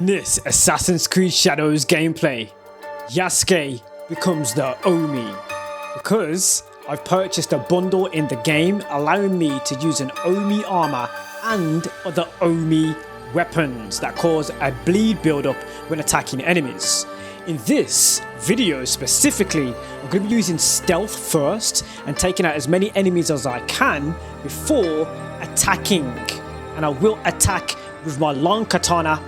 This Assassin's Creed Shadows gameplay, Yasuke becomes the Oni because I've purchased a bundle in the game allowing me to use an Oni armor and other Oni weapons that cause a bleed buildup when attacking enemies. In this video specifically, I'm going to be using stealth first and taking out as many enemies as I can before attacking. And I will attack with my long katana,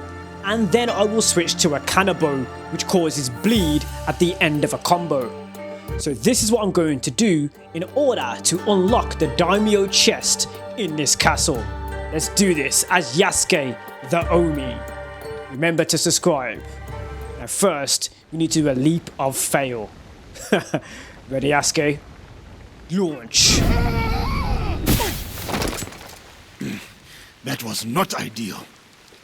and then I will switch to a kanabo, which causes bleed at the end of a combo. So this is what I'm going to do in order to unlock the Daimyo Chest in this castle. Let's do this as Yasuke the Oni. Remember to subscribe. Now first, we need to do a leap of fail. Ready, Yasuke? Launch. That was not ideal.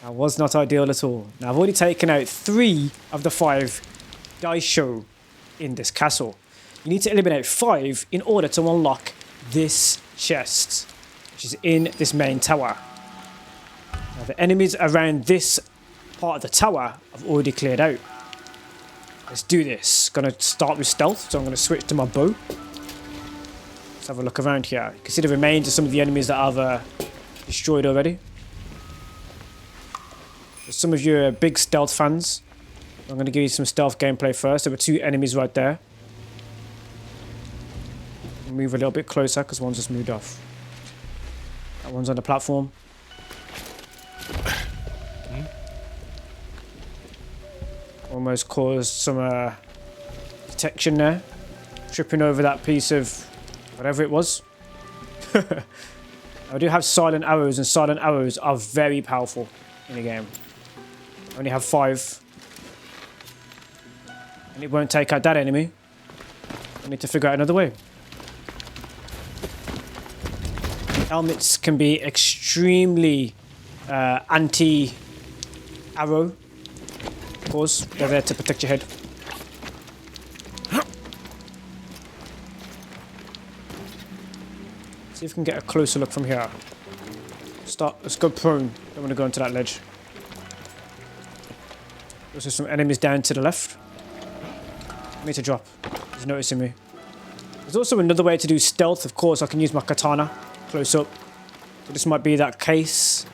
That was not ideal at all. Now I've already taken out 3 of the 5 daisho in this castle. You need to eliminate 5 in order to unlock this chest, which is in this main tower. Now the enemies around this part of the tower I've already cleared out. Let's do this. Gonna start with stealth, so I'm gonna switch to my bow. Let's have a look around here. You can see the remains of some of the enemies that I've destroyed already. For some of you are big stealth fans, I'm going to give you some stealth gameplay first. There were 2 enemies right there. Move a little bit closer because one's just moved off. That one's on the platform. Almost caused some detection there. Tripping over that piece of whatever it was. I do have silent arrows, and silent arrows are very powerful in the game. I only have 5. And it won't take out that enemy. I need to figure out another way. Helmets can be extremely anti-arrow. Of course, they're there to protect your head. See if we can get a closer look from here. Let's go prone. Don't want to go into that ledge. There's some enemies down to the left. I need to drop. He's noticing me. There's also another way to do stealth. Of course, I can use my katana close up. But this might be that case,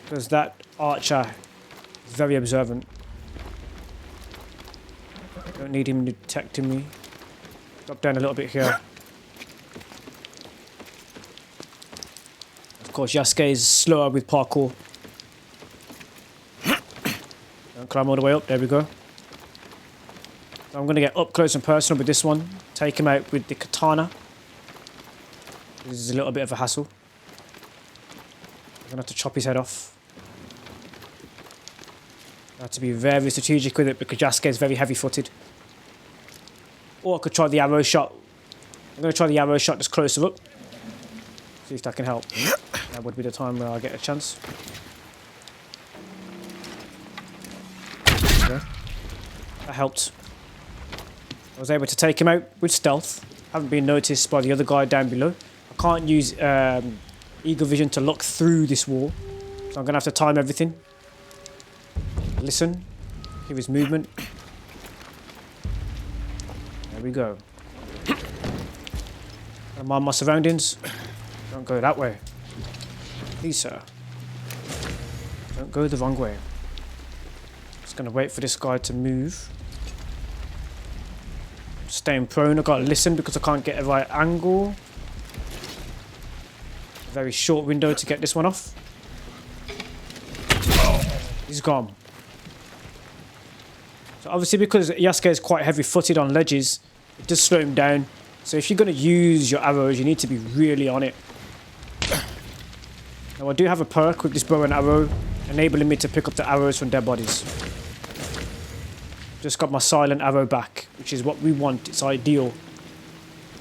because that archer is very observant. Don't need him detecting me. Drop down a little bit here. Of course, Yasuke is slower with parkour. Don't climb all the way up. There we go. So I'm going to get up close and personal with this one. Take him out with the katana. This is a little bit of a hassle. I'm going to have to chop his head off. I have to be very strategic with it because Yasuke is very heavy-footed. Or I could try the arrow shot. I'm going to try the arrow shot just closer up. See if that can help. That would be the time where I get a chance. Okay. That helped. I was able to take him out with stealth. Haven't been noticed by the other guy down below. I can't use eagle vision to look through this wall. So I'm going to have to time everything. Listen. Hear his movement. There we go. I mind my surroundings. Don't go that way. Please, sir. Don't go the wrong way. Just going to wait for this guy to move. Staying prone. I've got to listen because I can't get a right angle. A very short window to get this one off. He's gone. So obviously because Yasuke is quite heavy-footed on ledges, it does slow him down. So if you're going to use your arrows, you need to be really on it. Now I do have a perk with this bow and arrow, enabling me to pick up the arrows from dead bodies. Just got my silent arrow back, which is what we want. It's ideal.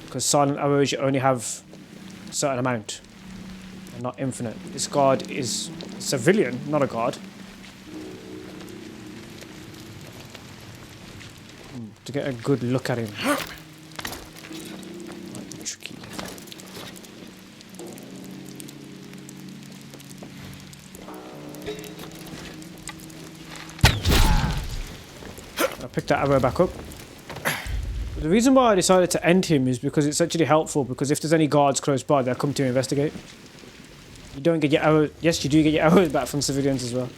Because silent arrows, you only have a certain amount. And not infinite. This guard is a civilian, not a guard. To get a good look at him. Tricky. pick that arrow back up. But the reason why I decided to end him is because it's actually helpful, because if there's any guards close by, they'll come to investigate. You don't get your arrows. Yes, you do get your arrows back from civilians as well.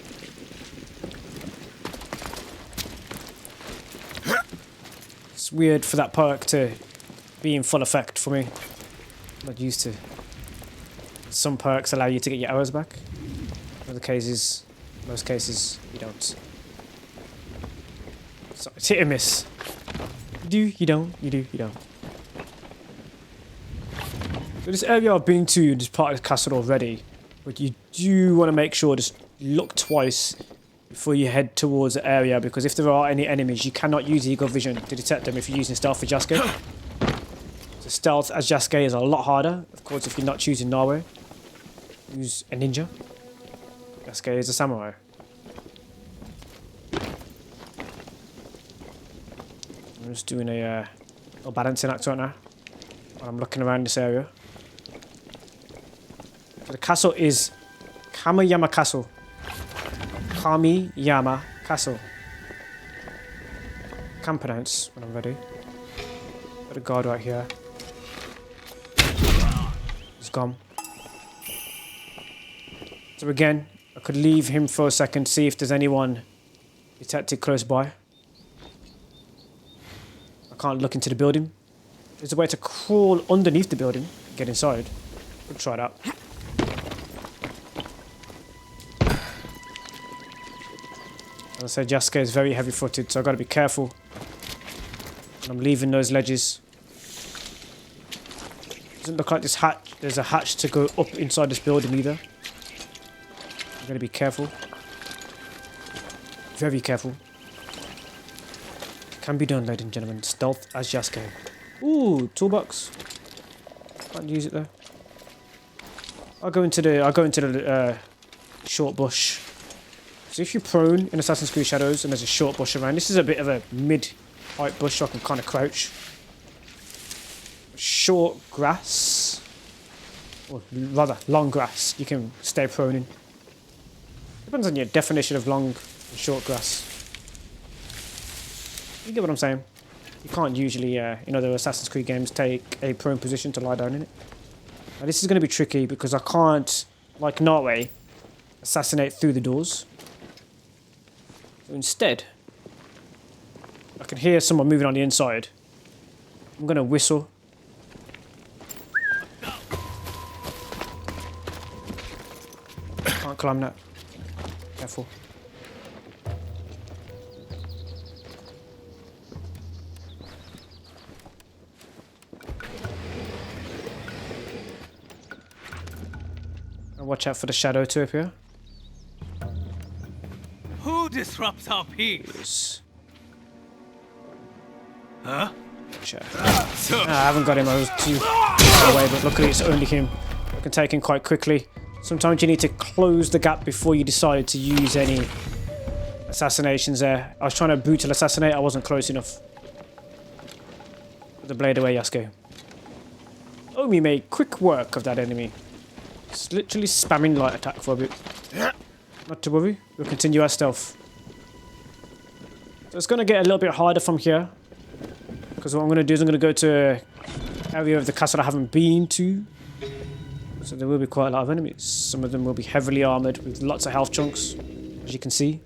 It's weird for that perk to be in full effect for me. I'm not used to. Some perks allow you to get your arrows back. In other cases, most cases, you don't. So it's hit and miss. You do, you don't, you do, you don't. So this area I've been to, this part of the castle already, but you do want to make sure, just look twice before you head towards the area, because if there are any enemies, you cannot use eagle vision to detect them if you're using stealth for Yasuke. So stealth as Yasuke is a lot harder, of course, if you're not choosing Nawe. Use a ninja. Yasuke is a samurai. I'm just doing a little balancing act right now while I'm looking around this area. So the castle is Kameyama Castle. Kameyama Castle. Can pronounce when I'm ready. Got a guard right here. He's gone. So again, I could leave him for a second, see if there's anyone detected close by. I can't look into the building. There's a way to crawl underneath the building and get inside. We'll try that. As I said, Yasuke is very heavy-footed, so I've got to be careful when I'm leaving those ledges. Doesn't look like there's a hatch to go up inside this building either. I'm going to be careful. Very careful. Can be done, ladies and gentlemen. Stealth as Yasuke. Ooh, toolbox. Can't use it though. I'll go into the short bush. So if you're prone in Assassin's Creed Shadows and there's a short bush around, this is a bit of a mid-height bush, so I can kind of crouch. Short grass, or rather long grass, you can stay prone in. Depends on your definition of long and short grass. You get what I'm saying? You can't usually, in other Assassin's Creed games, take a prone position to lie down in it. Now this is going to be tricky because I can't, like Nawe, assassinate through the doors. So instead, I can hear someone moving on the inside. I'm going to whistle. Can't climb that. Careful. And watch out for the shadow to appear. Who disrupts our peace? Huh? Gotcha. I haven't got him. I was too far away, but luckily it's only him. I can take him quite quickly. Sometimes you need to close the gap before you decide to use any assassinations there. I was trying to brutal assassinate. I wasn't close enough. Put the blade away, Yasuke. Omi made quick work of that enemy. It's literally spamming light attack for a bit. Not to worry. We'll continue our stealth. So it's going to get a little bit harder from here. Because what I'm going to do is I'm going to go to an area of the castle I haven't been to. So there will be quite a lot of enemies. Some of them will be heavily armoured with lots of health chunks, as you can see.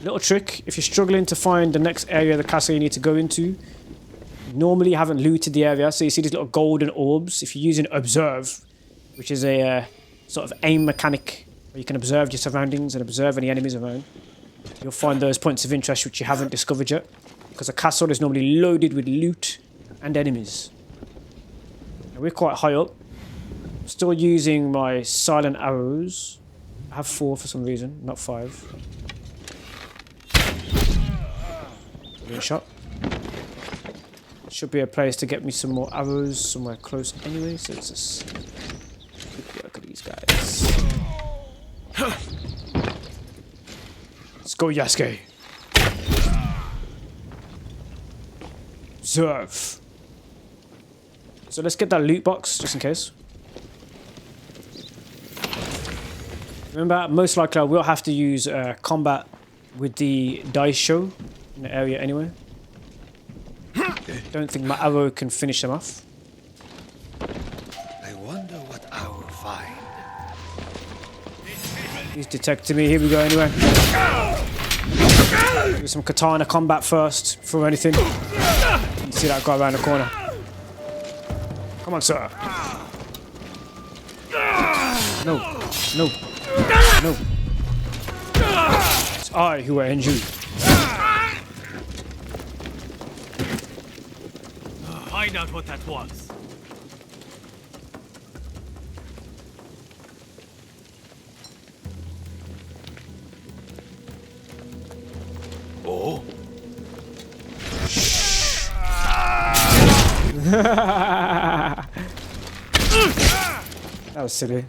Little trick, if you're struggling to find the next area of the castle you need to go into, normally you haven't looted the area, so you see these little golden orbs. If you're using Observe, which is a sort of aim mechanic, where you can observe your surroundings and observe any enemies around, you'll find those points of interest which you haven't discovered yet, because a castle is normally loaded with loot and enemies. Now we're quite high up. I'm still using my silent arrows. I have 4 for some reason, not 5. Brilliant shot. Should be a place to get me some more arrows somewhere close anyway, so it's just quick work of these guys. Let's go, Yasuke. Observe. So let's get that loot box, just in case. Remember, most likely I will have to use combat with the dice show in the area anyway. Don't think my arrow can finish them off. I wonder what I will find. He's detecting me. Here we go anyway. Do some katana combat first for anything. See that guy around the corner. Come on, sir. No. No. No. It's I who will end you. Find out what that was. Oh. That was silly.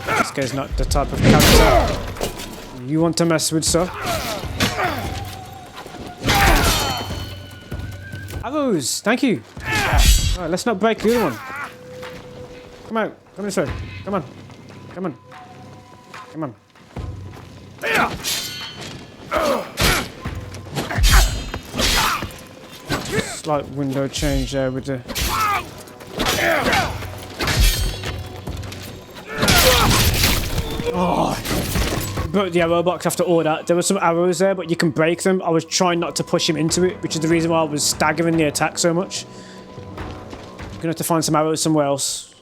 This guy's not the type of character you want to mess with, sir. Arrows! Thank you! Alright, let's not break the other one. Come out. Come this way. Come on. Come on. Come on. Slight window change there with the... Oh, broke the arrow box after all that. There were some arrows there, but you can break them. I was trying not to push him into it, which is the reason why I was staggering the attack so much. You're gonna have to find some arrows somewhere else.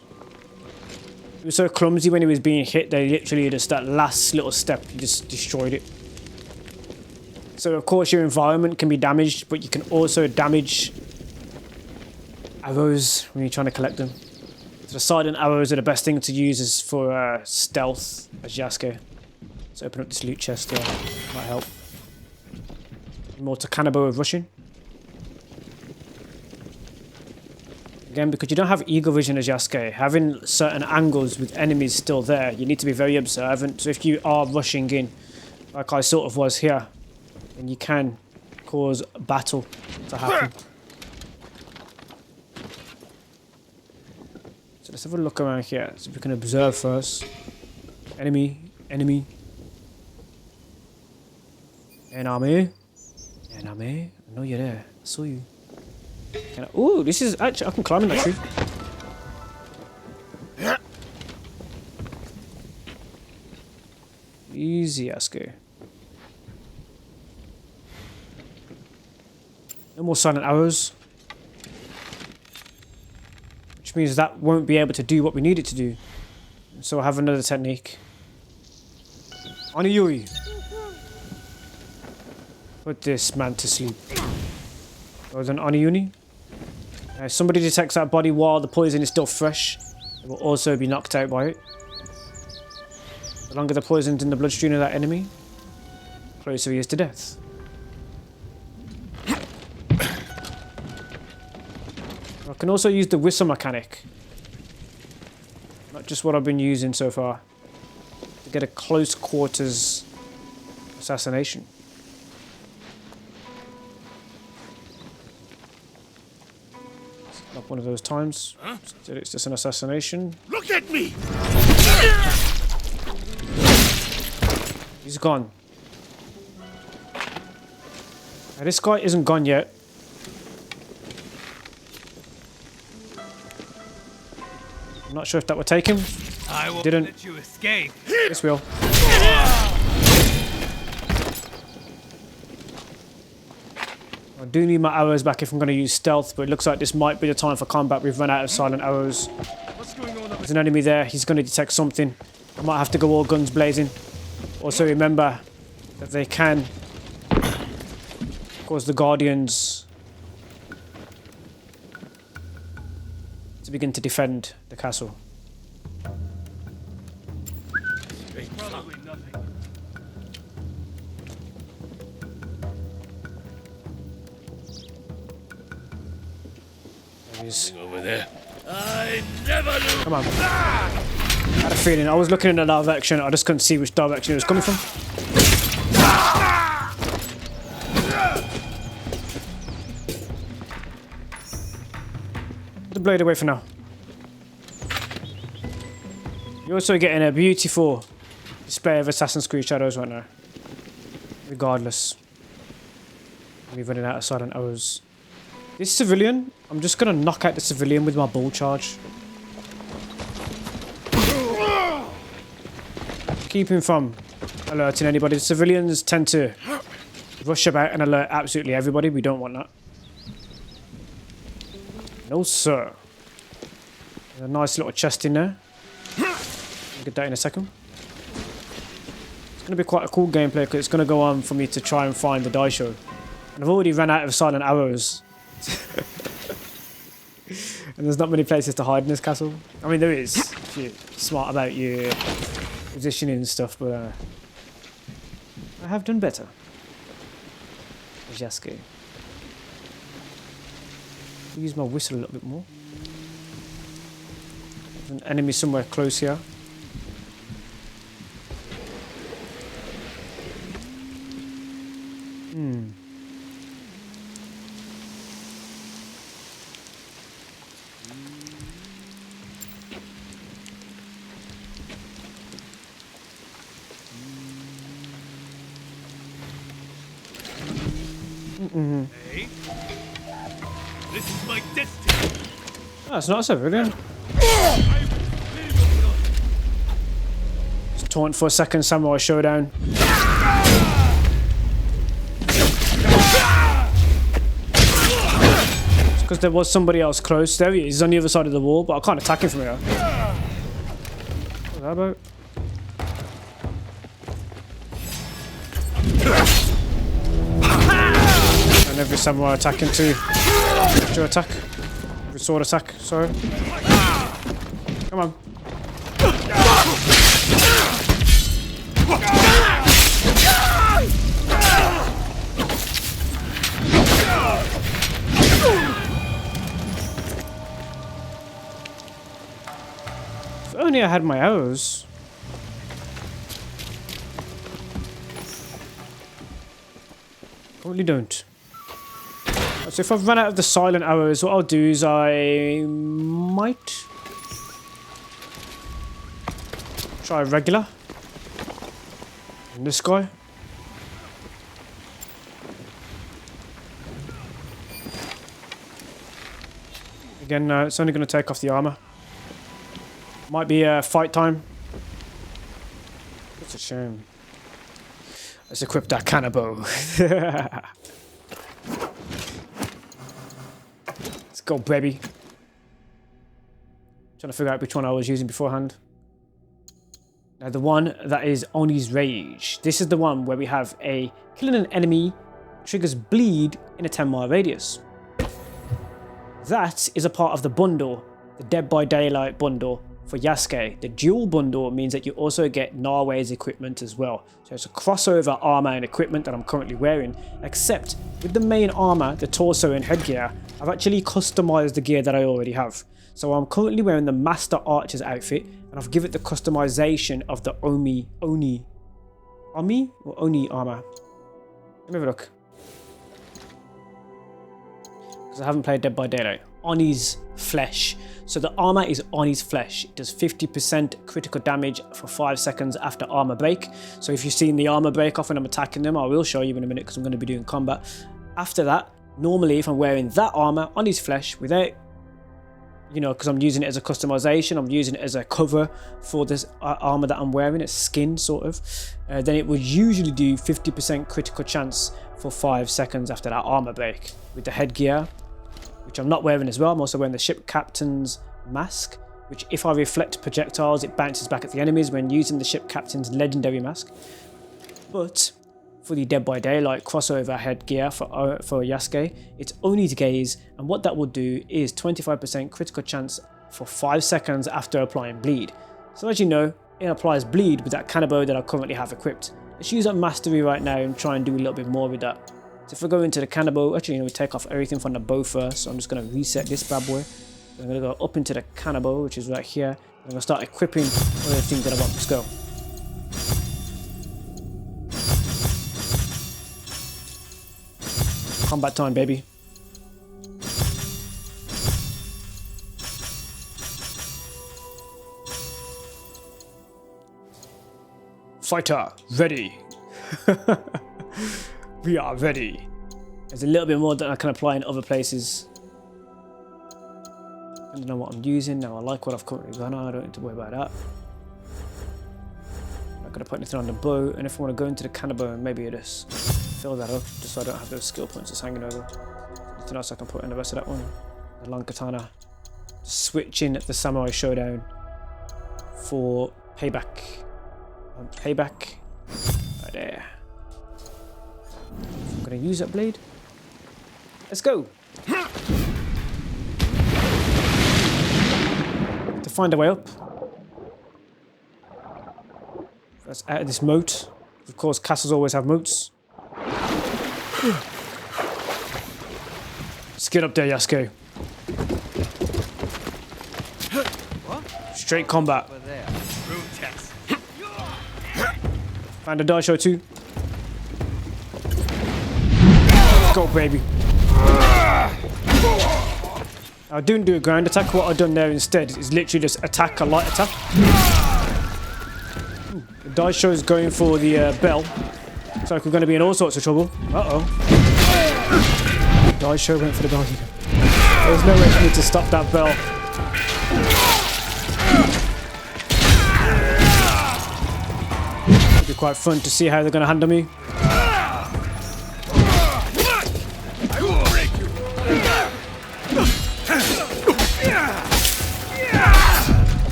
He was so clumsy when he was being hit. They literally just that last little step, you just destroyed it. So of course your environment can be damaged, but you can also damage arrows when you're trying to collect them. So the silent arrows are the best thing to use is for stealth as Yasuke. Let's open up this loot chest here. Might help. More to kanabo of rushing. Again, because you don't have eagle vision as Yasuke, having certain angles with enemies still there, you need to be very observant. So if you are rushing in, like I sort of was here, then you can cause battle to happen. So let's have a look around here, so we can observe first. Enemy, enemy. Enemy. Enemy. I know you're there. I saw you. Can I, ooh, this is actually, I can climb in that tree. Easy, Yasuke. No more silent arrows. Which means that won't be able to do what we need it to do. So I have another technique. Oni Yui. Put this man to sleep. Or then Oni Yuni. If somebody detects that body while the poison is still fresh, it will also be knocked out by it. The longer the poison's in the bloodstream of that enemy, the closer he is to death. I can also use the whistle mechanic. Not just what I've been using so far. To get a close quarters assassination. Not one of those times. Huh? It's just an assassination. Look at me! He's gone. Now this guy isn't gone yet. I'm not sure if that would take him. I won't Didn't. let you escape. This will. I do need my arrows back if I'm going to use stealth, but it looks like this might be the time for combat. We've run out of silent arrows. What's going on? There's an enemy there. He's going to detect something. I might have to go all guns blazing. Also remember that they can cause the guardians to begin to defend the castle. Probably nothing. There he is. Over there. I never lose. Come on. I had a feeling. I was looking in that direction. I just couldn't see which direction it was coming from. Put the blade away for now. You're also getting a beautiful display of Assassin's Creed Shadows right now. Regardless. I'm running out of silent arrows. This civilian, I'm just gonna knock out the civilian with my bull charge. Keep him from alerting anybody. The civilians tend to rush about and alert absolutely everybody. We don't want that. No, sir. There's a nice little chest in there. I'll get that in a second. It's going to be quite a cool gameplay because it's going to go on for me to try and find the Daisho. And I've already run out of silent arrows. And there's not many places to hide in this castle. I mean, there is, if you're smart about your positioning and stuff, but I have done better. Yasuke. Use my whistle a little bit more. There's an enemy somewhere close here. Hey, this is my destiny. Oh, it's not a civilian. Just taunt for a second, samurai showdown. It's because there was somebody else close. There he is. He's on the other side of the wall, but I can't attack him from here. What's that about? And every samurai attacking too. Your attack. Every sword attack, sorry. Come on. If only I had my arrows. Currently don't. So if I've run out of the silent arrows, what I'll do is I might try regular. And this guy. Again, it's only going to take off the armor. Might be fight time. That's a shame. Let's equip that kanabo. Let's go, baby. Trying to figure out which one I was using beforehand. Now, the one that is Oni's Rage. This is the one where we have a killing an enemy triggers bleed in a 10-mile radius. That is a part of the bundle, the Dead by Daylight bundle for Yasuke. The dual bundle means that you also get Narwe's equipment as well. So it's a crossover armor and equipment that I'm currently wearing, except with the main armor, the torso and headgear, I've actually customized the gear that I already have. So I'm currently wearing the Master Archer's outfit, and I've given it the customization of the Oni armor. Let me have a look. Because I haven't played Dead by Daylight. Oni's Flesh. So the armor is Oni's Flesh. It does 50% critical damage for 5 seconds after armor break. So if you've seen the armor break off when I'm attacking them, I will show you in a minute because I'm going to be doing combat. After that, normally if I'm wearing that armor, Oni's Flesh, without, you know, because I'm using it as a customization, I'm using it as a cover for this armor that I'm wearing, it's skin sort of, then it would usually do 50% critical chance for 5 seconds after that armor break. With the headgear, which I'm not wearing as well, I'm also wearing the ship captain's mask, which if I reflect projectiles, it bounces back at the enemies when using the ship captain's legendary mask. But for the Dead by Daylight crossover headgear for Yasuke, it's Oni's Gaze, and what that will do is 25% critical chance for 5 seconds after applying bleed. So as you know, it applies bleed with that kanabo that I currently have equipped. Let's use that mastery right now and try and do a little bit more with that. So if I go into the kanabo, actually, you know, we take off everything from the bow first. So I'm just going to reset this bad boy. I'm going to go up into the kanabo, which is right here. I'm going to start equipping all the things that I want. Let's go. Combat time, baby. Fighter, ready. We are ready. There's a little bit more that I can apply in other places. I don't know what I'm using. Now I like what I've currently got on. I don't need to worry about that. I'm not going to put anything on the bow. And if I want to go into the kanabo, maybe I just fill that up. Just so I don't have those skill points just hanging over. Anything else I can put in the rest of that one. The long katana. Switching the samurai showdown for payback. Payback. Right there. I'm going to use that blade. Let's go. To find a way up. That's out of this moat. Of course, castles always have moats. Let's get up there, Yasuke. Straight combat. Find a daisho too. Let's go, baby. I didn't do a ground attack. What I've done there instead is literally just attack a light attack. The daisho is going for the bell. Looks like we're going to be in all sorts of trouble. Uh-oh. Daisho went for the bell. There's no way for me to stop that bell. It'll be quite fun to see how they're going to handle me.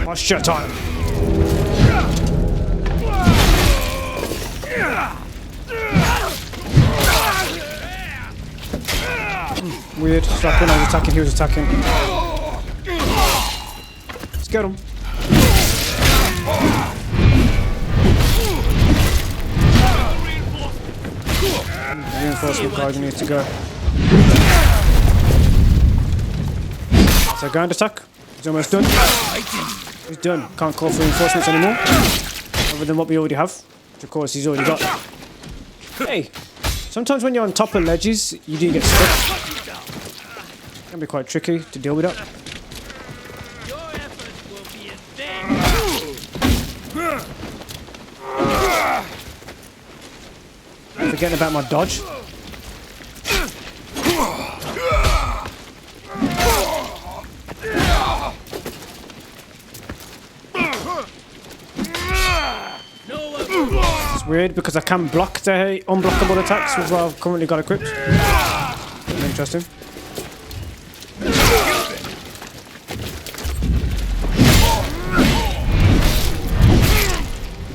Posture time. Weird. Like when I was attacking, he was attacking. Let's get him. Reinforcement card needs to go. So ground attack. He's almost done. He's done. Can't call for reinforcements anymore. Other than what we already have. Which of course he's already got. Hey. Sometimes when you're on top of ledges, you do get stuck. It can be quite tricky to deal with that. Your efforts will be in vain. Forgetting about my dodge. It's weird because I can block the unblockable attacks with what I've currently got equipped. Interesting.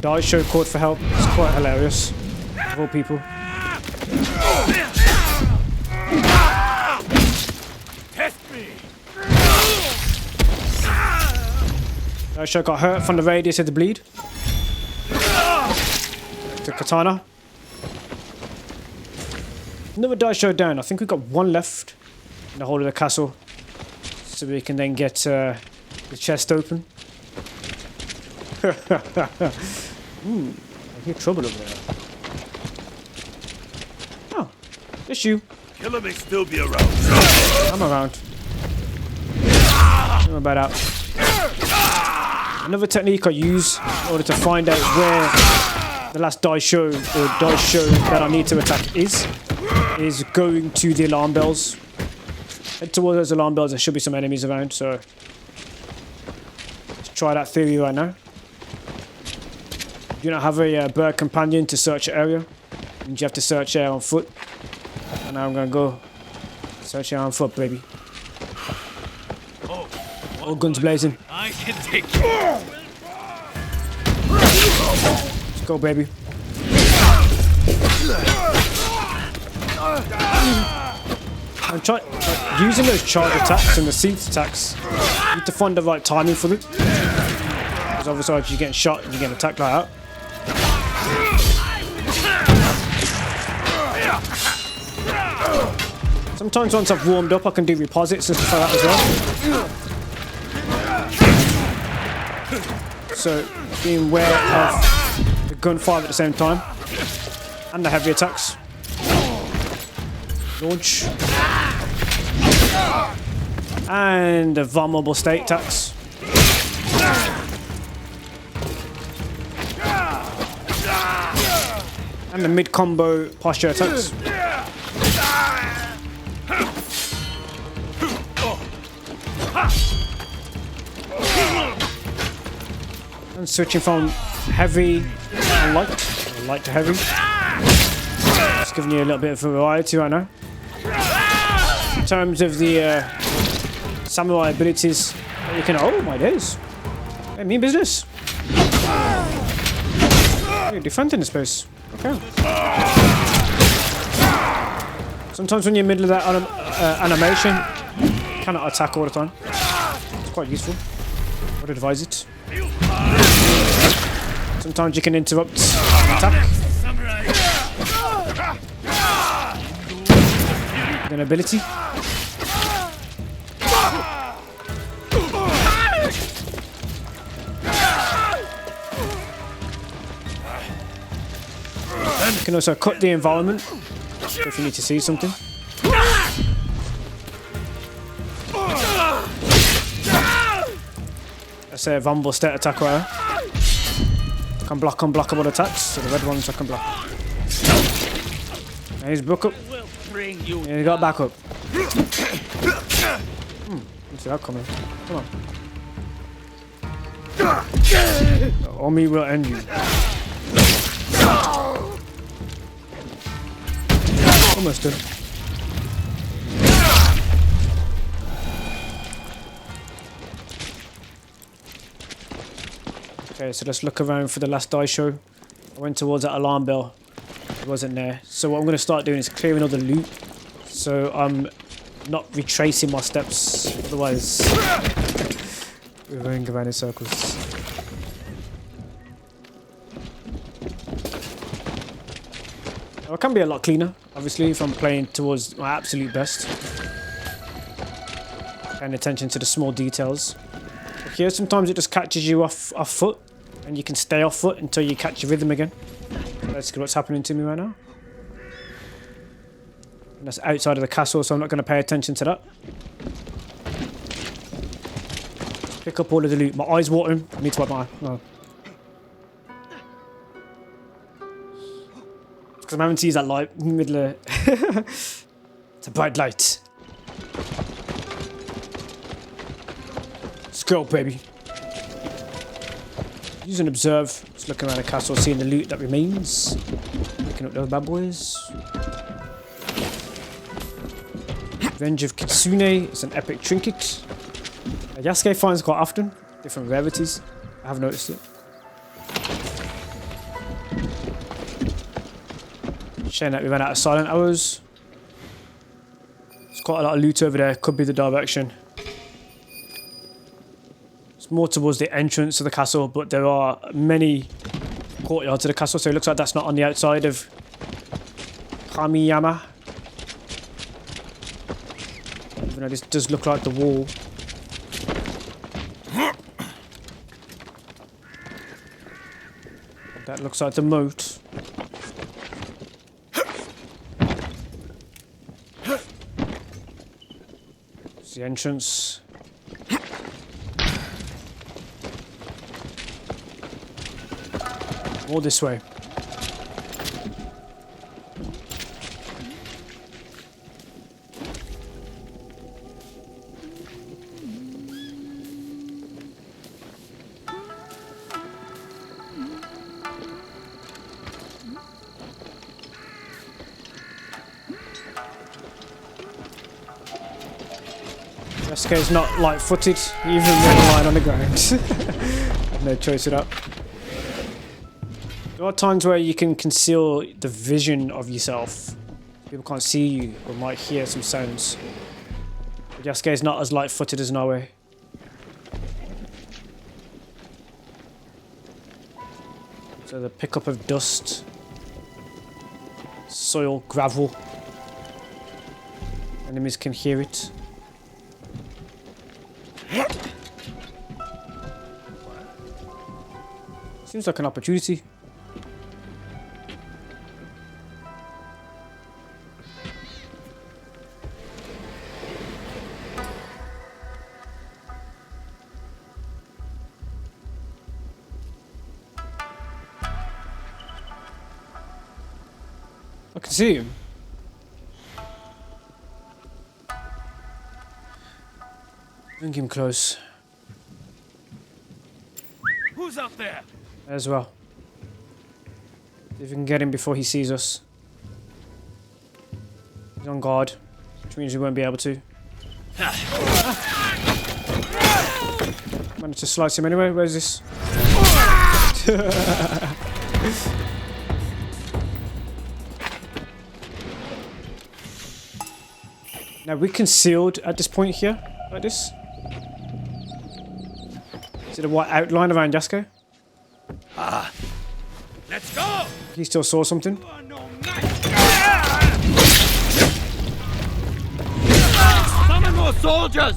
Daisho called for help. It's quite hilarious. Of all people. Test me. Daisho got hurt from the radius of the bleed. The katana. Another daisho down. I think we've got one left in the whole of the castle. So we can then get the chest open. I hear trouble over there. Oh, it's you. Killer may still be around. I'm around. I'm about out. Another technique I use in order to find out where the last daisho or daisho that I need to attack is going to the alarm bells. Head towards those alarm bells. There should be some enemies around, so let's try that theory right now. You do not have a bird companion to search the area, and you have to search air on foot. And now I'm gonna go search air on foot, baby. All guns blazing. I can take you. Let's go, baby. I'm trying using those charge attacks and the siege attacks. You need to find the right timing for them. Because obviously, if you get shot, you get attacked like that. Sometimes once I've warmed up, I can do reposits and stuff like that as well. So being aware of the gunfire at the same time and the heavy attacks. Launch. And the vulnerable state attacks. And the mid combo posture attacks. And switching from heavy and light, or light to heavy. Just giving you a little bit of variety right now. In terms of the samurai abilities, you can. Oh my days! Hey, mean business. You're defending the space. Okay. Sometimes when you're in the middle of that animation, you cannot attack all the time. It's quite useful. I would advise it. Sometimes you can interrupt attack. With an ability. You can also cut the environment if you need to see something. That's a vulnerable state attack right here. Can block unblockable attacks, so the red ones I can block. And he's broke up. And he got back up. Didn't see that coming. Come on. Omi will end you. Almost done. Okay, so let's look around for the last die show. I went towards that alarm bell. It wasn't there. So what I'm going to start doing is clearing all the loot. So I'm not retracing my steps. Otherwise, we're going around in circles. Well, it can be a lot cleaner, obviously, if I'm playing towards my absolute best. Paying attention to the small details. But here, sometimes it just catches you off foot. And you can stay off foot until you catch your rhythm again. That's what's happening to me right now. And that's outside of the castle, so I'm not going to pay attention to that. Pick up all of the loot. My eyes watering. I need to wipe my eye. Oh. Because I'm having to use that light in the middle of it's a bright light. Let's go, baby. Use and observe. Just looking around the castle, seeing the loot that remains. Picking up those bad boys. Revenge of Kitsune. It's an epic trinket. Yasuke finds quite often. Different rarities. I have noticed it. Shame that we ran out of silent arrows. There's quite a lot of loot over there. Could be the direction. More towards the entrance of the castle, but there are many courtyards to the castle, so it looks like that's not on the outside of Kameyama. Even though this does look like the wall. That looks like the moat. It's the entrance. More this way. Yasuke is not light-footed, even when lying on the ground. I have no choice with that. There are times where you can conceal the vision of yourself. People can't see you or might hear some sounds. But Yasuke is not as light-footed as Naue. So the pickup of dust, soil, gravel. Enemies can hear it. Seems like an opportunity. I can see him. Bring him close. Who's up there? As well. See if we can get him before he sees us. He's on guard, which means we won't be able to. Managed to slice him anyway. Where's this? Now we concealed at this point here, like this. Is it a white outline around Yasuke? Let's go! He still saw something. Summon more soldiers!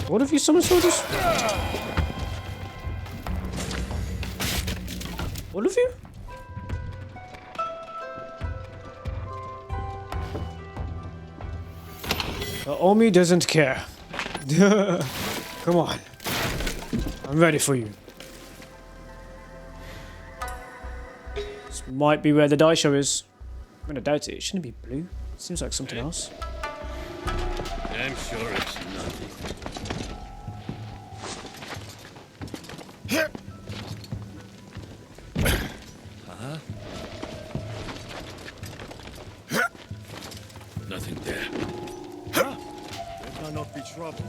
What have you summoned soldiers? All of you? Omi doesn't care. Come on. I'm ready for you. This might be where the die show is. I'm gonna doubt it. It shouldn't be blue. Seems like something else. I'm sure it's nothing. Nothing there. There cannot be trouble.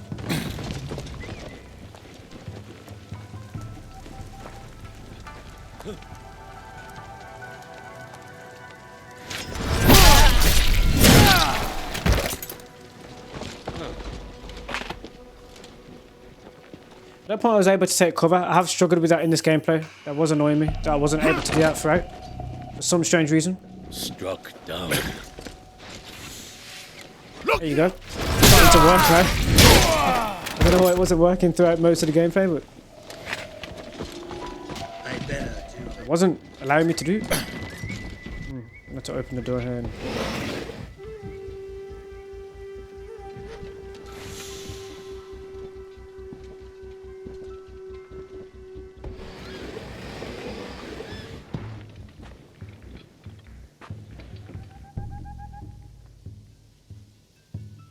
At that point I was able to take cover. I have struggled with that in this gameplay. That was annoying me. That I wasn't able to do that throughout. For some strange reason. Struck down. There you go. Starting to work now. I don't know why it wasn't working throughout most of the gameplay, but it wasn't allowing me to do. I had to open the door here. And...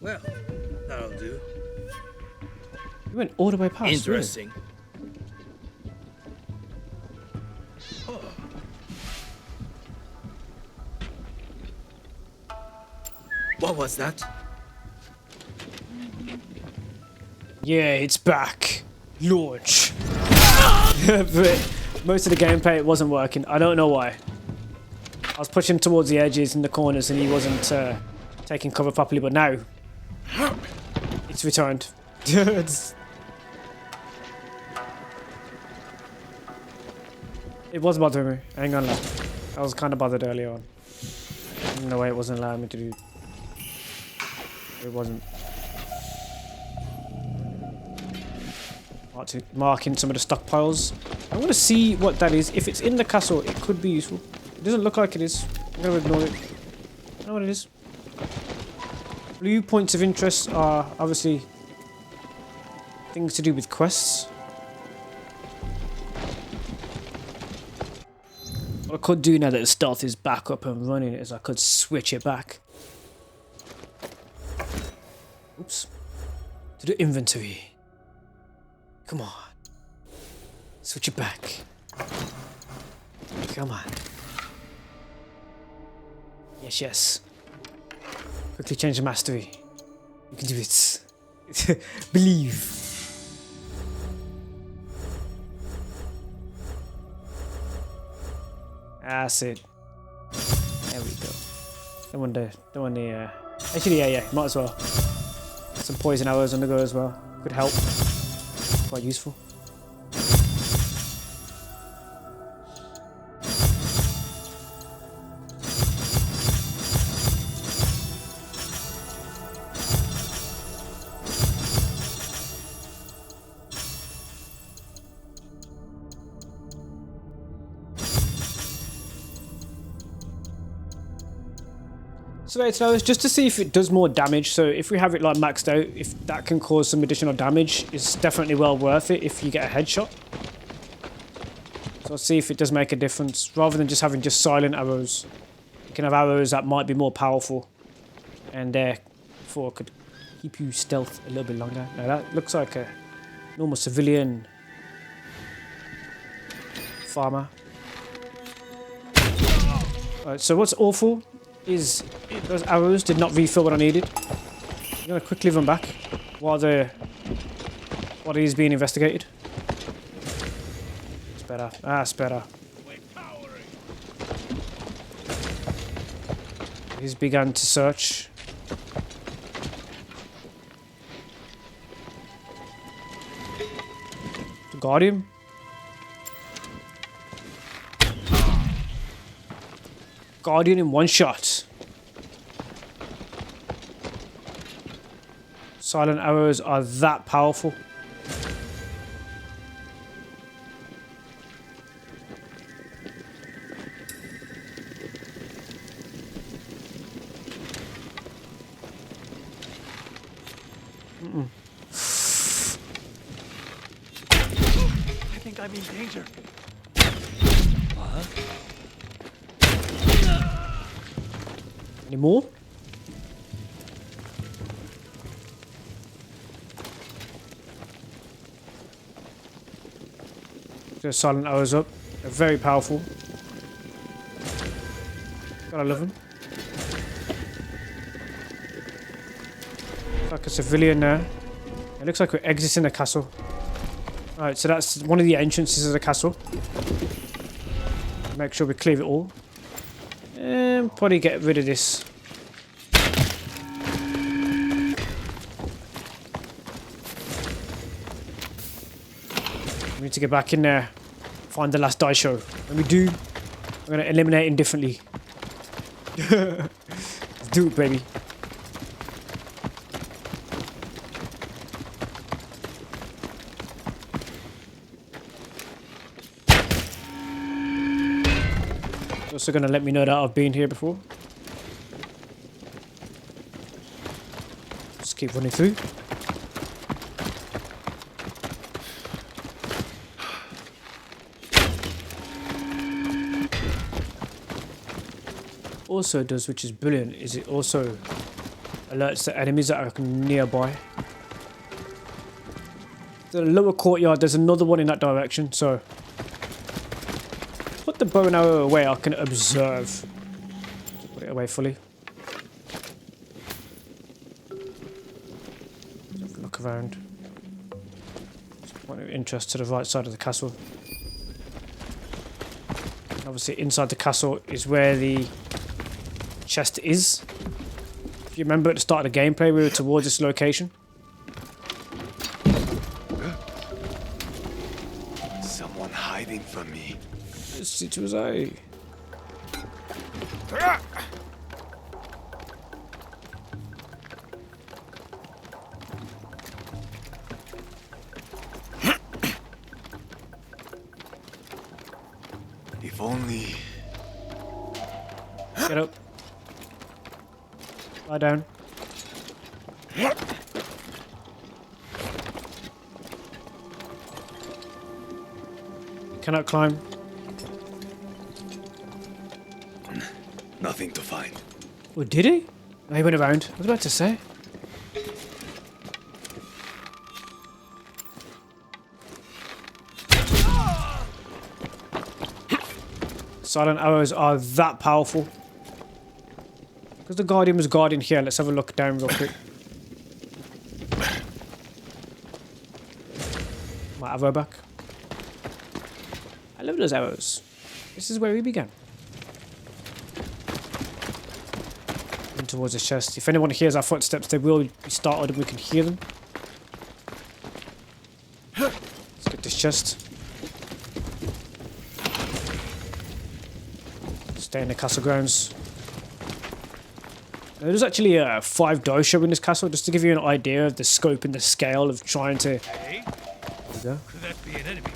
Well, that'll do. You went all the way past. Interesting. Really? Oh. What was that? Yeah, it's back. Launch. But most of the gameplay it wasn't working. I don't know why. I was pushing towards the edges and the corners and he wasn't taking cover properly, but now it's returned. It was bothering me. I ain't gonna lie. I was kind of bothered earlier on. In the way it wasn't allowing me to do. It wasn't. Marking some of the stockpiles. I want to see what that is. If it's in the castle, it could be useful. It doesn't look like it is. I'm gonna ignore it. I know what it is. Blue points of interest are obviously things to do with quests. What I could do now that the stealth is back up and running is I could switch it back. Oops. To the inventory. Come on. Switch it back. Come on. Yes, yes. Quickly change the mastery. You can do it. Believe. That's it. There we go. Don't want the, actually, yeah, might as well. Some poison arrows on the go as well. Could help. Quite useful. So it's just to see if it does more damage. So if we have it like maxed out, if that can cause some additional damage, it's definitely well worth it if you get a headshot. So I'll see if it does make a difference, rather than just having silent arrows. You can have arrows that might be more powerful, and therefore could keep you stealth a little bit longer. Now that looks like a normal civilian farmer. Alright, so what's awful is those arrows did not refill what I needed. I'm gonna quickly run back while he's being investigated. It's better. Ah, it's better. He's begun to search. Got him. Guardian in one shot. Silent arrows are that powerful. I think I'm in danger. Any more? There's silent arrows up. They're very powerful. Gotta love them. Like a civilian there. It looks like we're exiting the castle. Alright, so that's one of the entrances of the castle. Make sure we clear it all. And probably get rid of this. We need to get back in there. Find the last die show. When we do, I'm going to eliminate him differently. Let's do it, baby. Also going to let me know that I've been here before. Just keep running through. Also does, which is brilliant, is it also alerts the enemies that are nearby. The lower courtyard, there's another one in that direction, so put the bow and arrow away, I can observe. Put it away fully. Look around. Point of interest to the right side of the castle. And obviously inside the castle is where the chest is. If you remember at the start of the gameplay, we were towards this location. Someone hiding from me. Yes, it was I. If only. Get up. Lie down. Cannot climb. Nothing to find. Oh, did he? No, he went around. I was about to say. Silent arrows are that powerful. Because the Guardian was guarding here, let's have a look down real quick. My arrow back. I love those arrows. This is where we began. And towards the chest. If anyone hears our footsteps, they will be startled and we can hear them. Let's get this chest. Stay in the castle grounds. There's actually 5 dojo in this castle, just to give you an idea of the scope and the scale of trying to... Hey, There could that be an enemy?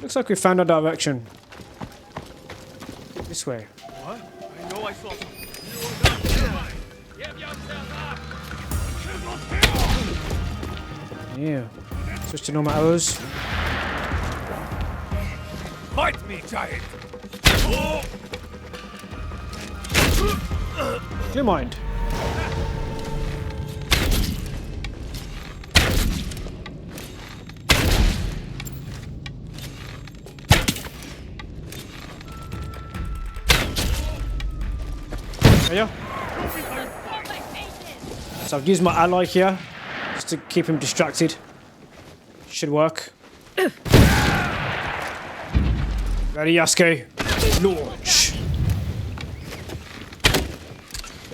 Looks like we found our direction. This way. What? I know I saw some. Yeah. Switch to normal arrows. Fight me, giant! Do you mind? There you go. So I've used my ally here just to keep him distracted. Should work. Ready, Yasuke? Launch.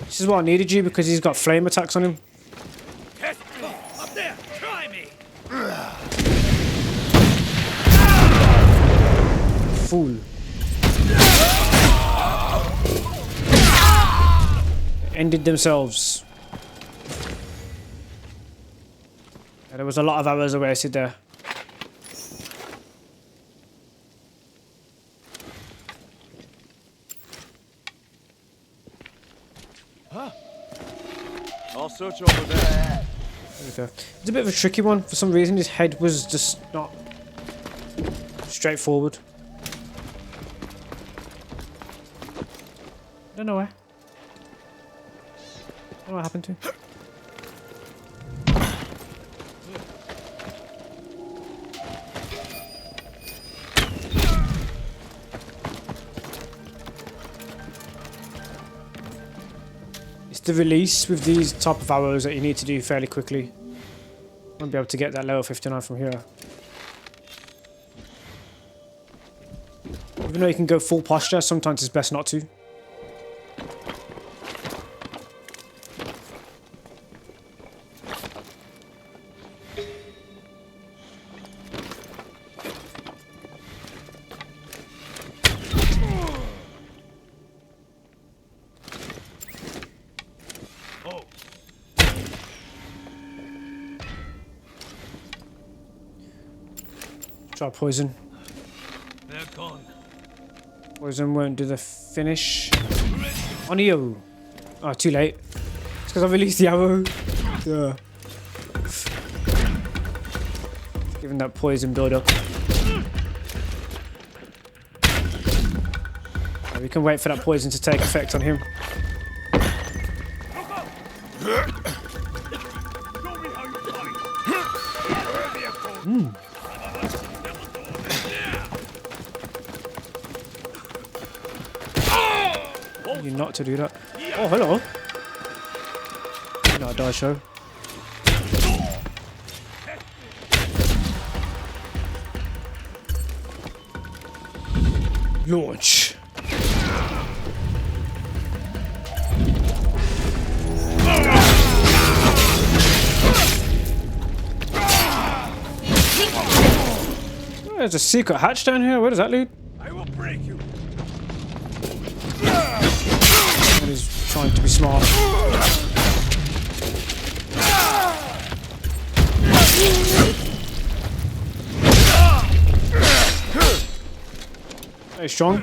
This is what I needed you because he's got flame attacks on him. Test me! Up there! Try me! Fool. Ended themselves. Yeah, there was a lot of arrows wasted there. I'll search over there. There we go. It's a bit of a tricky one. For some reason, his head was just not straightforward. I don't know why. I don't know what happened to him. It's the release with these type of arrows that you need to do fairly quickly. Won't be able to get that level 59 from here. Even though you can go full posture, sometimes it's best not to. Try poison. They're gone. Poison won't do the finish. Oni. Oh, too late. It's because I released the arrow. Yeah. Giving that poison build up. We can wait for that poison to take effect on him. You not to do that. Oh, hello. No, die show. Launch. Oh, there's a secret hatch down here. Where does that lead? I will break you. He's trying to be smart. Very strong.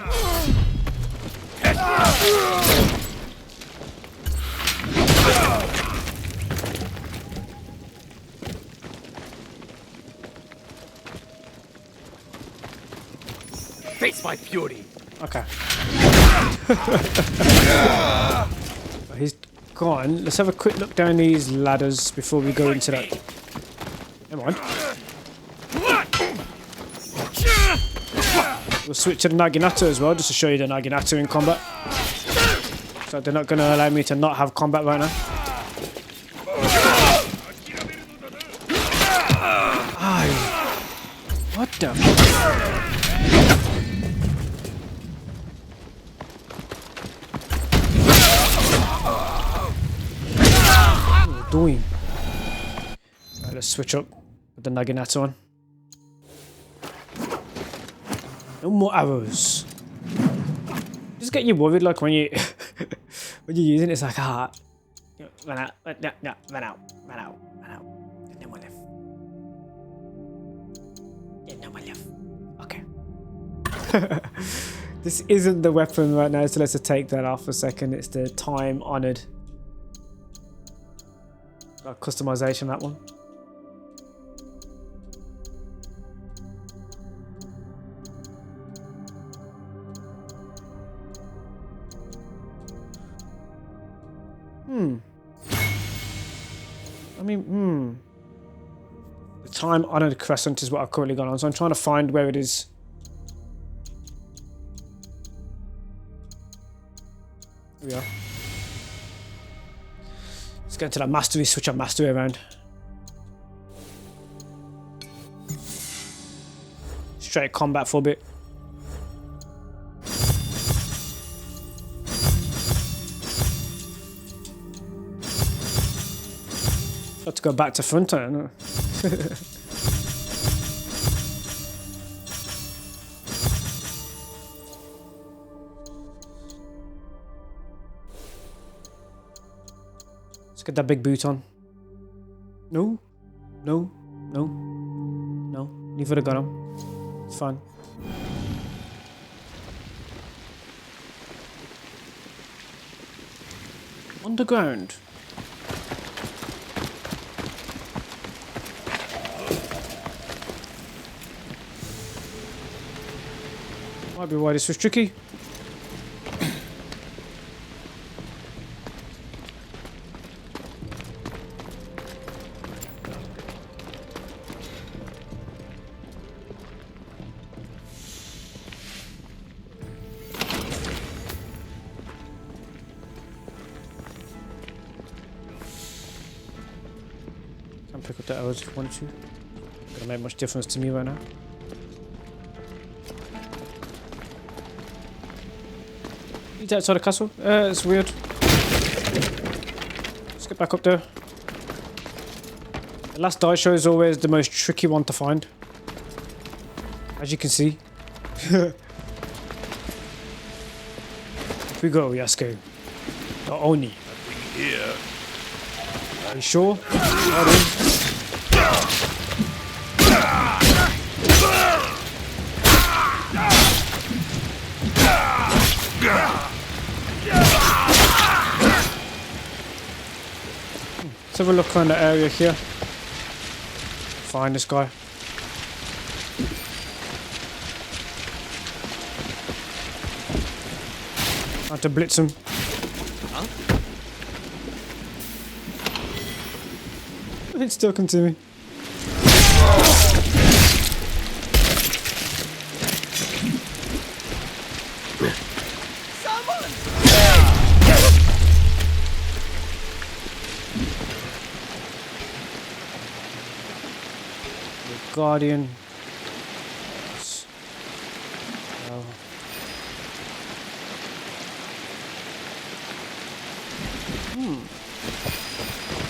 Face my fury. Okay. He's gone. Let's have a quick look down these ladders before we go into that. Never mind. We'll switch to the Naginata as well, just to show you the Naginata in combat. So they're not going to allow me to not have combat right now. Aye. What the? Doing. Right, let's switch up with the Naginata on. No more arrows. Just get you worried, like when you when you're using it, it's like run out, run out. No more left. Yeah, no more left. Okay. This isn't the weapon right now, so let's just take that off for a second. It's the time-honored customization, that one. The time-honored crescent is what I've currently got on, so I'm trying to find where it is. Here we are. Let's get into that mastery, switch our mastery around. Straight combat for a bit. Got to go back to front end. Let's get that big boot on. No, no, no, no. Leave it a gun on. It's fine. Underground. Might be why this was tricky. Can't pick up the arrows if I wanted to. Gonna make much difference to me right now. He's outside the castle. It's weird. Let's get back up there. The last die show is always the most tricky one to find, as you can see. Here we go, Yasuke. The Oni. Nothing here. Are you sure? Right in. Let's have a look around the area here. Find this guy. I have to blitz him. Huh? It's talking to me. Guardian. Oh.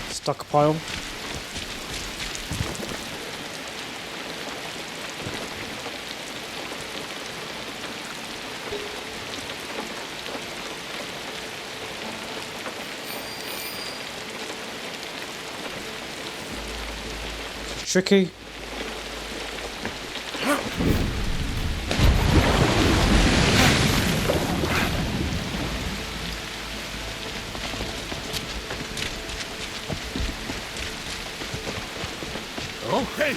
Stockpile. Tricky. Okay.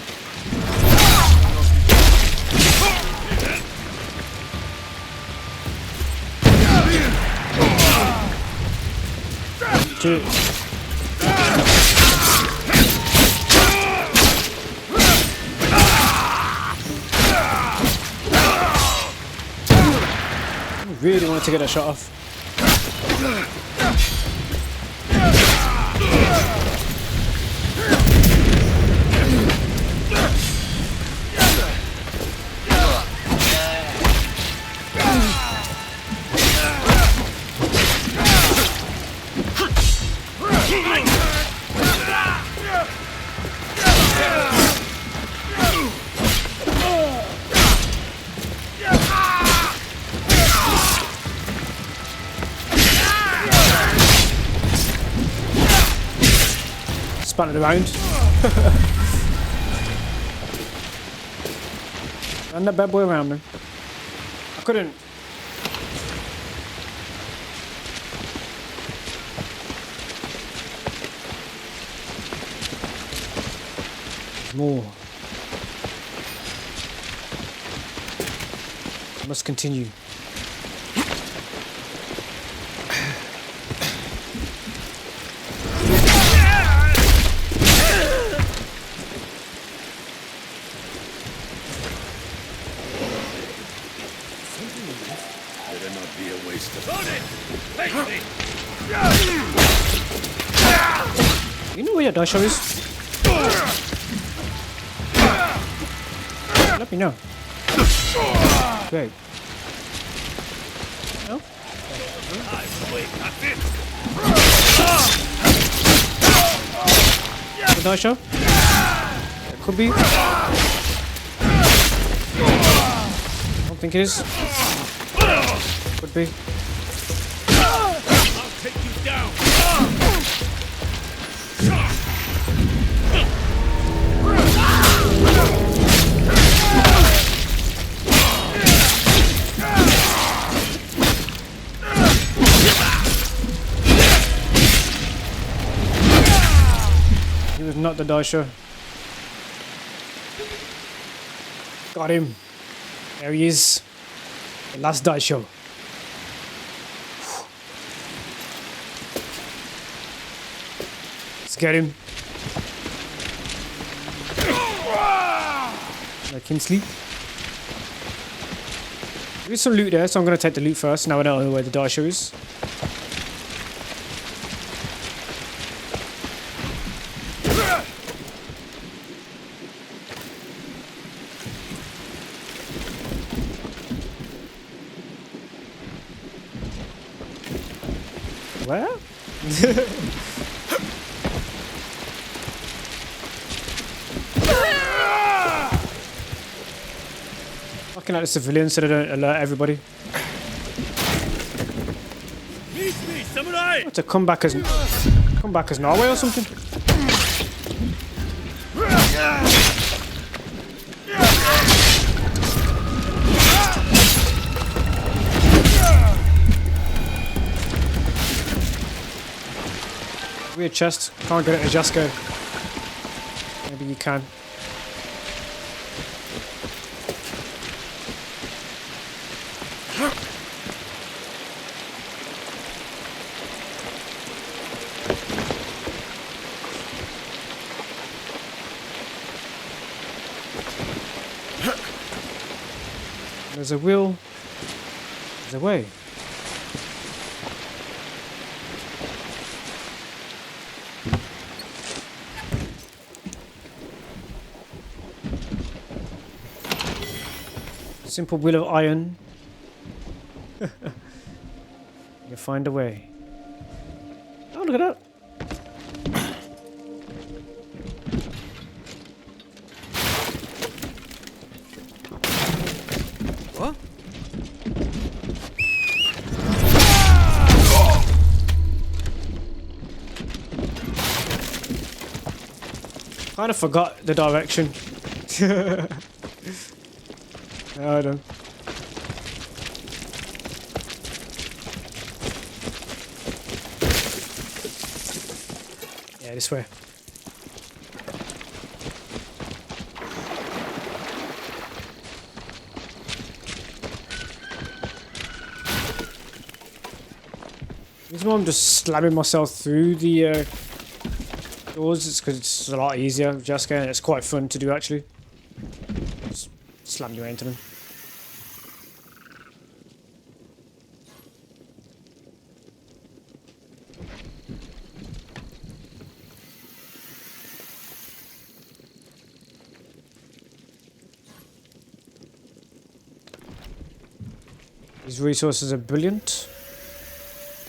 Two. I really wanted to get that shot off. Spun it around. And that bad boy around me. couldn't. There's more. I must continue. Better not be a waste of You know where your dash is? Let me know. Great. No? The dash show? It could be. Don't think it is. Could be. I'll take you down. He was not the dasher. Got him. There he is. The last die show. Let's get him. Let him sleep. There is some loot there, so I'm going to take the loot first. Now I don't know where the die show is. Where? Fucking at the civilians so they don't alert everybody. Meet me, samurai! What, to come back as Norway or something? Weird chest. Can't get it to Yasuke. Maybe you can. There's a will. There's a way. Simple wheel of iron. You find a way. Oh, look at that. What? Kind of forgot the direction. I don't. Yeah, this way. This one I'm just slamming myself through the doors. It's because it's a lot easier with Yasuke, and it's quite fun to do actually. Just slam your way into them. These resources are brilliant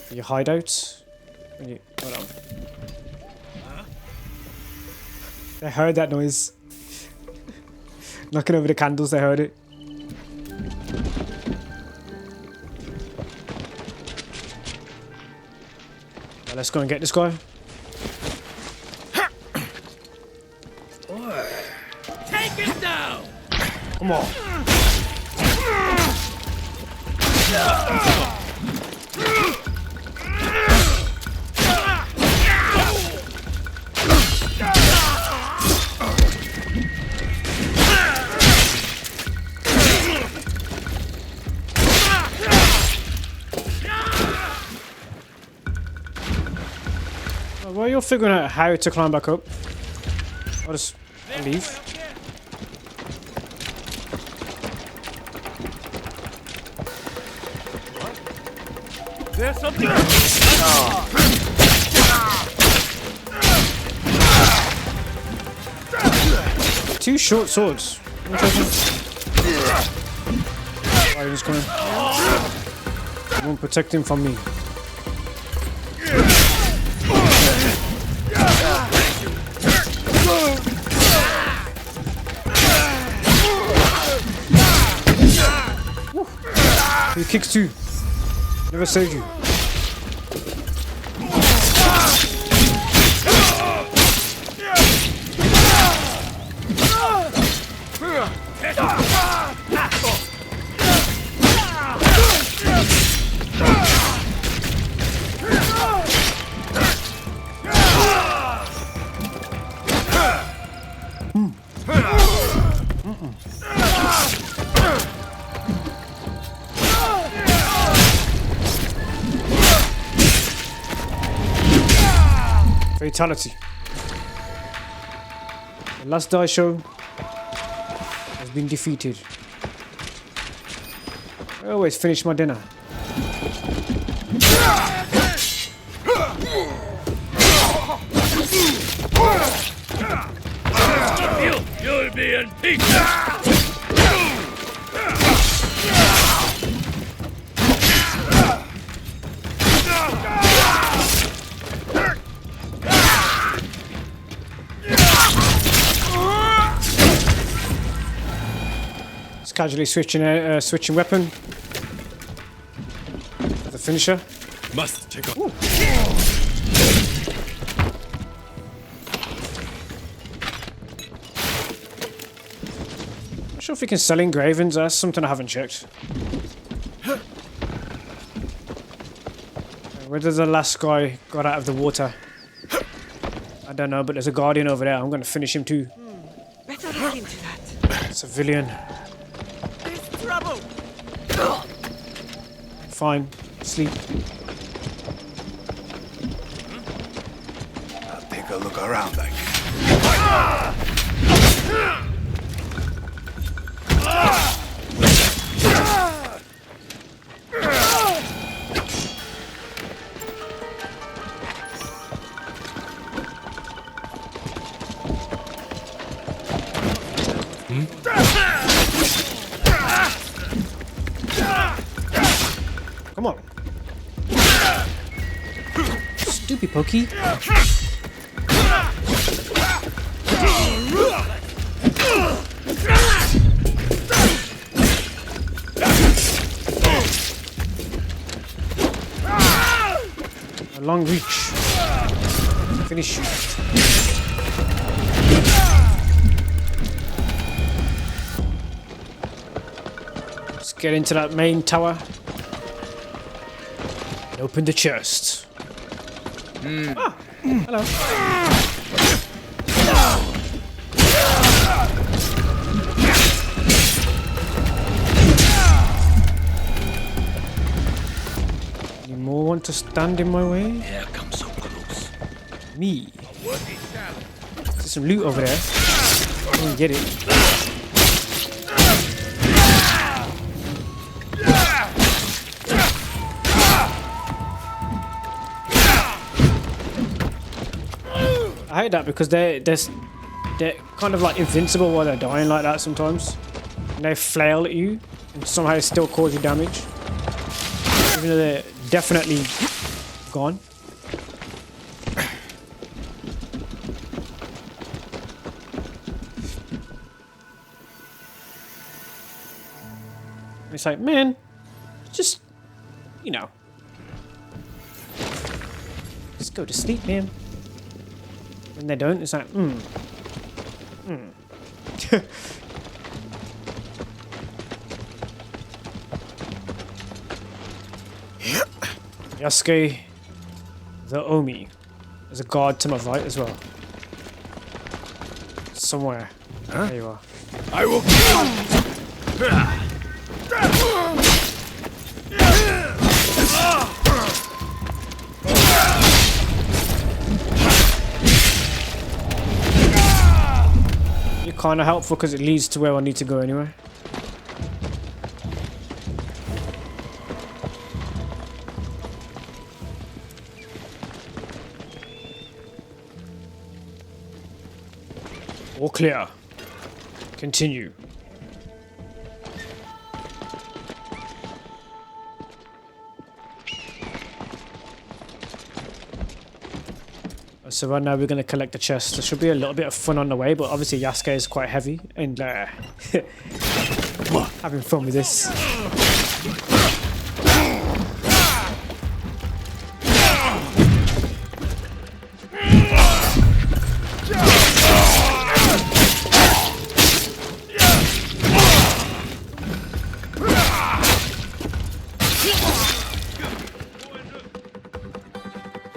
for your hideouts. Hold on. They heard that noise. Knocking over the candles, they heard it. Well, let's go and get this guy. Take it down! Come on. While you're figuring out how to climb back up, I'll just leave. There's something. Two short swords. Why is coming? I won't protect him from me. He kicks too. Never saved you. Fatality. The last die show has been defeated. I always finish my dinner. You'll be in peace. Casually switching weapon. The finisher. Must check out. Not sure if we can sell engravings. That's something I haven't checked. Whether the last guy got out of the water, I don't know. But there's a guardian over there. I'm going to finish him too. Better look into that. Civilian. Trouble. Fine. Sleep. I'll take a look around like. Come on. Stupid pokey. A long reach. Finish you. Let's get into that main tower. Open the chest. Ah, hello. Any more want to stand in my way? Here comes so close. Me. There's some loot over there. I can get it. I hate that because they're kind of like invincible while they're dying like that sometimes. And they flail at you and somehow still cause you damage. Even though they're definitely gone. It's like, man, just, you know. Just go to sleep, man. When they don't, it's like, Yasuke, the Omi. There's a guard to my right as well. Somewhere. Huh? There you are. I will. You're kind of helpful because it leads to where I need to go anyway. All clear. Continue. So right now we're going to collect the chest. There should be a little bit of fun on the way, but obviously Yasuke is quite heavy and having fun with this.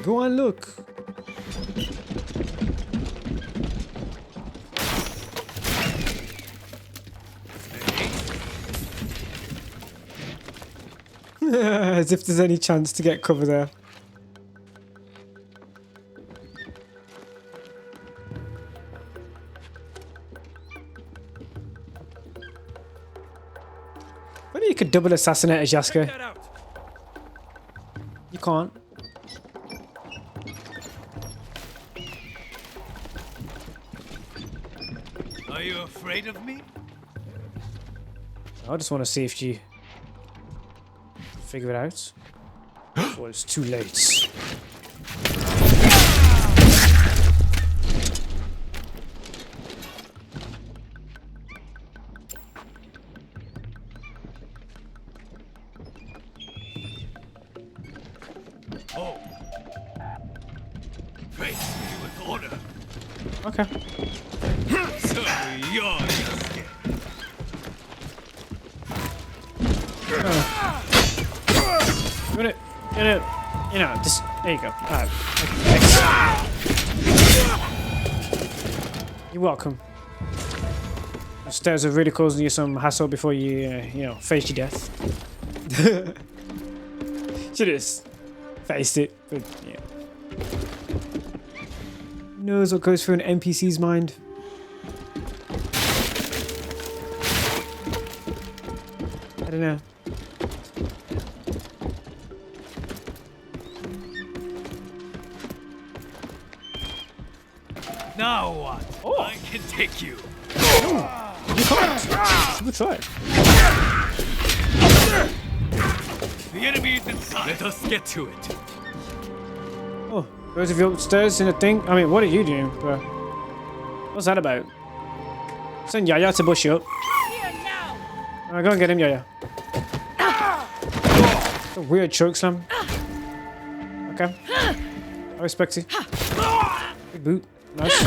Go on, look. As if there's any chance to get cover there. Maybe you could double assassinate as Yasuke. You can't. Are you afraid of me? I just want to see if you figure it out. Well, it's too late. Oh. Face me with honor. Okay. So you're Yasuke. You know, just there you go. Alright. You're welcome. The stairs are really causing you some hassle before you, you know, face your death. Should just faced it, but yeah. Who knows what goes through an NPC's mind? I don't know. Now what? Oh. I can take you. You can't. Good try. The enemy is inside. Let us get to it. Oh, those of you upstairs in the thing. I mean, what are you doing, bro? What's that about? Send Yaya to bush you up. Go and get him, Yaya. It's a weird choke slam. Okay. I respect you. Big boot. Nice.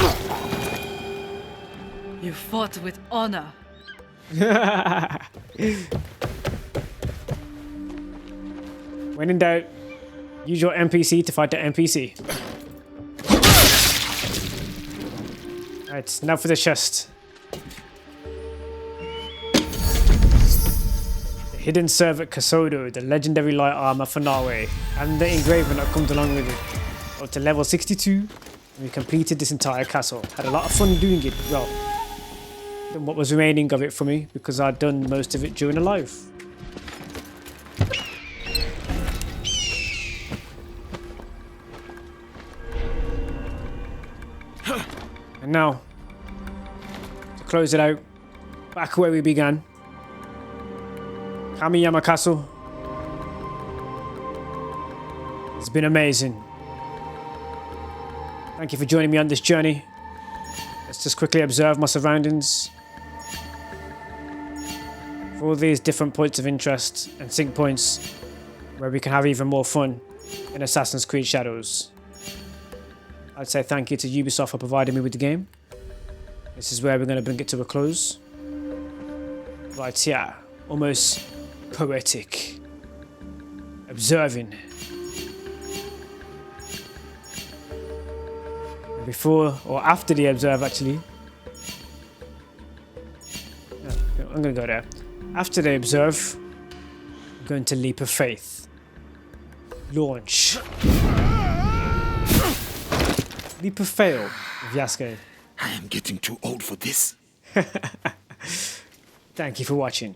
You fought with honor. When in doubt, use your NPC to fight the NPC. Alright, now for the chest. The hidden servant Kasodo, the legendary light armor for Nawe, and the engraving that comes along with it. Up to level 62. We completed this entire castle. Had a lot of fun doing it. Well, done what was remaining of it for me because I'd done most of it during the live. And now, to close it out, back where we began. Kameyama Castle. It's been amazing. Thank you for joining me on this journey. Let's just quickly observe my surroundings. For all these different points of interest and sync points where we can have even more fun in Assassin's Creed Shadows. I'd say thank you to Ubisoft for providing me with the game. This is where we're going to bring it to a close. Right, yeah, almost poetic. A observing. Before or after the observe, actually. No, I'm gonna go there. After they observe, I'm going to leap of faith. Launch. Leap of fail with Yasuke. I am getting too old for this. Thank you for watching.